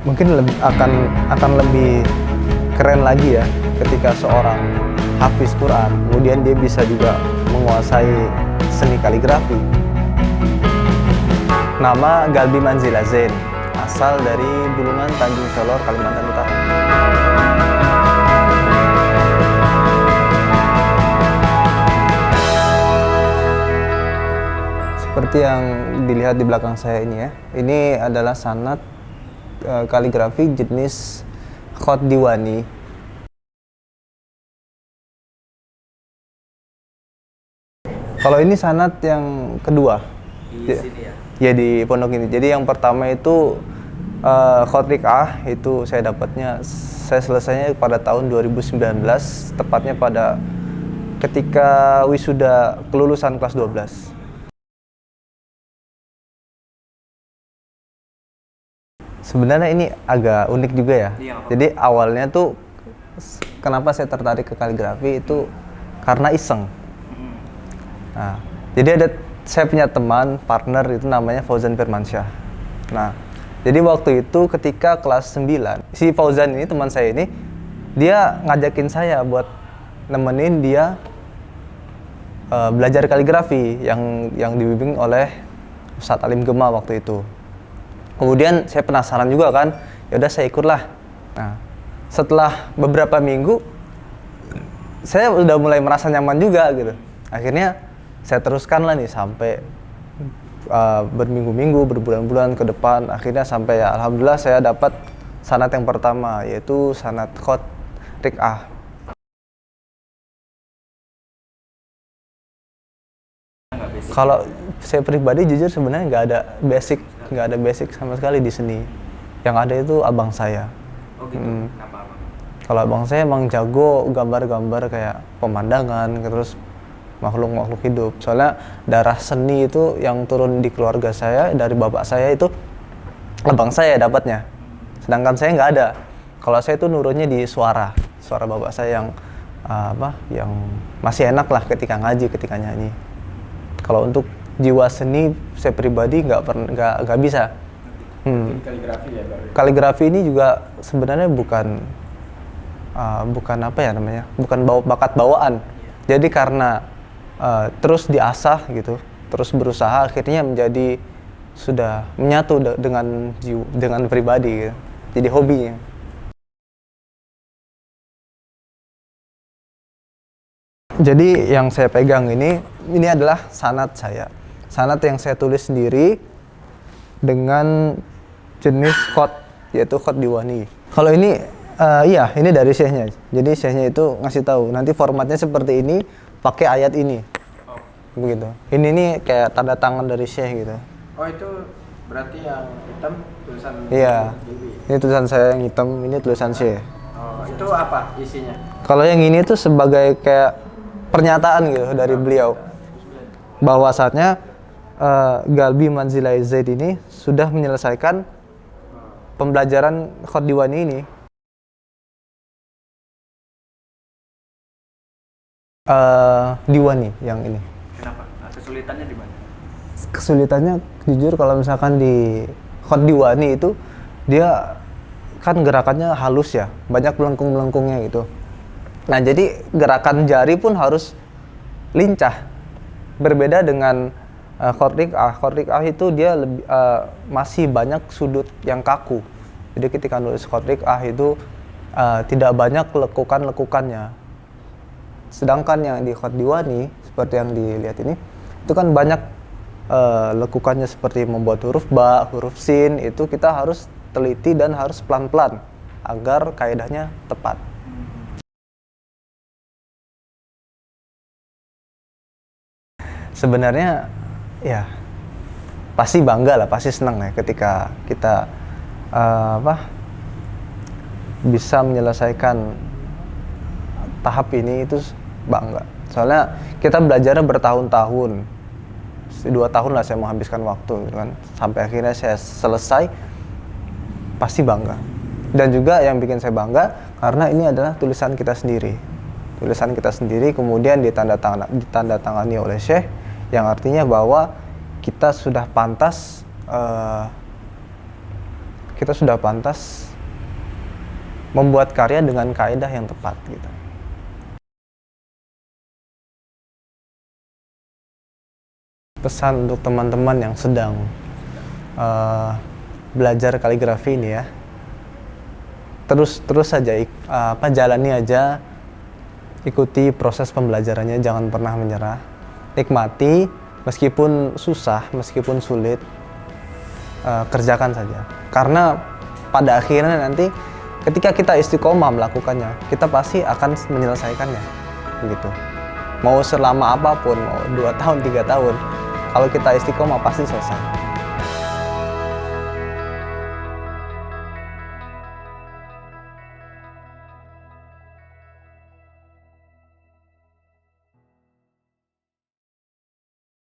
Mungkin akan lebih keren lagi ya ketika seorang hafiz Quran kemudian dia bisa juga menguasai seni kaligrafi. Nama Galbi Manzila Zain, asal dari Bulungan, Tanjung Selor, Kalimantan Utara. Seperti yang dilihat di belakang saya ini ya, ini adalah sanad kaligrafi jenis Khat Diwani. Kalau ini sanad yang kedua di sini ya? Ya di pondok ini. Jadi yang pertama itu Khat Riq'ah, itu saya dapatnya, saya selesainya pada tahun 2019, tepatnya pada ketika wisuda kelulusan kelas 12. Sebenarnya ini agak unik juga ya. Iya, Jadi awalnya tuh kenapa saya tertarik ke kaligrafi itu karena iseng. Nah, jadi saya punya teman, partner itu namanya Fauzan Firmansyah. Nah, jadi waktu itu ketika kelas 9, si Fauzan ini, teman saya ini, dia ngajakin saya buat nemenin dia belajar kaligrafi yang dibimbing oleh Ustadz Alim Gema waktu itu. Kemudian saya penasaran juga kan, ya udah saya ikutlah. Nah, setelah beberapa minggu saya udah mulai merasa nyaman juga gitu. Akhirnya saya teruskan lah nih sampai berminggu-minggu, berbulan-bulan ke depan. Akhirnya sampai ya alhamdulillah saya dapat sanad yang pertama, yaitu sanad Khat Riq'ah. Kalau saya pribadi jujur sebenarnya nggak ada basic sama sekali di seni. Yang ada itu abang saya. Oh gitu. Kenapa abang? Kalau abang saya emang jago gambar-gambar kayak pemandangan, terus makhluk-makhluk hidup. Soalnya darah seni itu yang turun di keluarga saya, dari bapak saya itu abang saya dapatnya. Sedangkan saya nggak ada. Kalau saya itu nurunnya di suara bapak saya yang yang masih enak lah ketika ngaji, ketika nyanyi. Kalau untuk jiwa seni saya pribadi nggak bisa. Kaligrafi ya baru. Kaligrafi ini juga sebenarnya bukan apa ya namanya, bukan bakat bawaan. Jadi karena terus diasah gitu, terus berusaha, akhirnya menjadi sudah menyatu dengan pribadi gitu. Jadi hobinya. Jadi yang saya pegang ini adalah sanad saya. Sanad yang saya tulis sendiri dengan jenis Khat, yaitu Khat Diwani. Kalau ini iya, ini dari syekhnya. Jadi syekhnya itu ngasih tahu nanti formatnya seperti ini, pakai ayat ini. Oh. Begitu. Ini nih kayak tanda tangan dari syekh gitu. Oh itu berarti yang hitam tulisan Iya. Bibi. Ini tulisan saya yang hitam, ini tulisan syekh. Oh itu apa isinya? Kalau yang ini tuh sebagai kayak pernyataan gitu dari beliau bahwasanya Galbi Manzila Zaid ini sudah menyelesaikan pembelajaran Khat Diwani ini. Diwani yang ini. Kenapa? Nah, kesulitannya di mana? Kesulitannya jujur kalau misalkan di Khat Diwani itu dia kan gerakannya halus ya, banyak melengkung-melengkungnya gitu. Nah, jadi gerakan jari pun harus lincah. Berbeda dengan Khat Riq'ah. Khat Riq'ah itu dia masih banyak sudut yang kaku. Jadi ketika nulis Khat Riq'ah itu tidak banyak lekukan-lekukannya. Sedangkan yang di Khat Diwani seperti yang dilihat ini, itu kan banyak lekukannya seperti membuat huruf ba, huruf sin, itu kita harus teliti dan harus pelan-pelan agar kaidahnya tepat. Sebenarnya ya pasti bangga lah, pasti senang ya ketika kita bisa menyelesaikan tahap ini, itu bangga. Soalnya kita belajarnya bertahun-tahun, 2 tahun lah saya menghabiskan waktu gitu kan, sampai akhirnya saya selesai, pasti bangga. Dan juga yang bikin saya bangga karena ini adalah tulisan kita sendiri, kemudian ditandatangani oleh Syekh, yang artinya bahwa kita sudah pantas kita sudah pantas membuat karya dengan kaidah yang tepat gitu. Pesan untuk teman-teman yang sedang belajar kaligrafi ini ya, terus saja jalani aja, ikuti proses pembelajarannya, jangan pernah menyerah, nikmati meskipun susah, meskipun sulit, kerjakan saja, karena pada akhirnya nanti ketika kita istiqomah melakukannya, kita pasti akan menyelesaikannya begitu. Mau selama apapun, mau 2 tahun 3 tahun, kalau kita istiqomah pasti selesai.